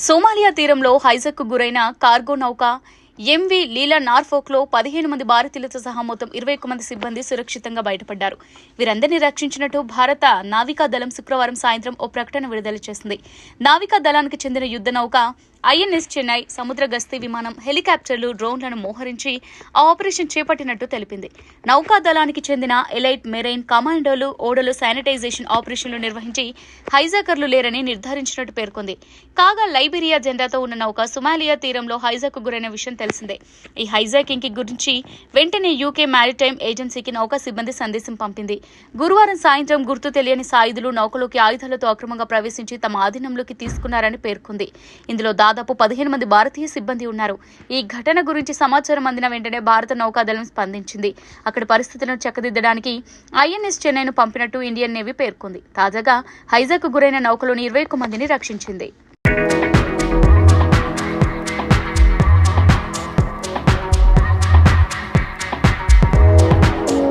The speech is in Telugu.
సోమాలియా తీరంలో హైజాక్కు గురైన కార్గో నౌక ఎంవి లీలా నార్ఫోక్లో 15 మంది భారతీయులతో సహా మొత్తం 21 మంది సిబ్బంది సురక్షితంగా బయటపడ్డారు. వీరందరినీ రక్షించినట్టు భారత నావికా దళం శుక్రవారం సాయంత్రం ఓ ప్రకటన విడుదల చేసింది. నావికా దళానికి చెందిన యుద్ధ నౌక ఐఎన్ఎస్ చెన్నై సముద్ర గస్తీ విమానం, హెలికాప్టర్లు, డ్రోన్లను మోహరించి ఆ ఆపరేషన్ చేపట్టినట్టు తెలిపింది. నౌకా దళానికి చెందిన ఎలైట్ మెరైన్ కమాండోలు ఓడలు శానిటైజేషన్ ఆపరేషన్లు నిర్వహించి హైజాకర్లు లేరని నిర్ధారించినట్టు పేర్కొంది. కాగా లైబీరియా జెండాతో ఉన్న నౌక సోమాలియా తీరంలో హైజాక్ గురైన విషయం తెలిసిందే. ఈ హైజాకింగ్ గురించి వెంటనే యూకే మ్యారిటైమ్ ఏజెన్సీకి నౌకా సిబ్బంది సందేశం పంపింది. గురువారం సాయంత్రం గుర్తు తెలియని సాయుధులు నౌకలోకి ఆయుధాలతో అక్రమంగా ప్రవేశించి తమ ఆధీనంలోకి తీసుకున్నారని పేర్కొంది. ఇందులో దాదాపు 15 మంది భారతీయ సిబ్బంది ఉన్నారు. ఈ ఘటన గురించి సమాచారం అందిన వెంటనే భారత నౌకాదళం స్పందించింది. అక్కడ పరిస్థితులను చక్కదిద్దడానికి ఐఎన్ఎస్ చెన్నైను పంపినట్టు ఇండియన్ నేవీ పేర్కొంది. తాజాగా హైజాక్ గురైన నౌకలోని 21 మందిని రక్షించింది.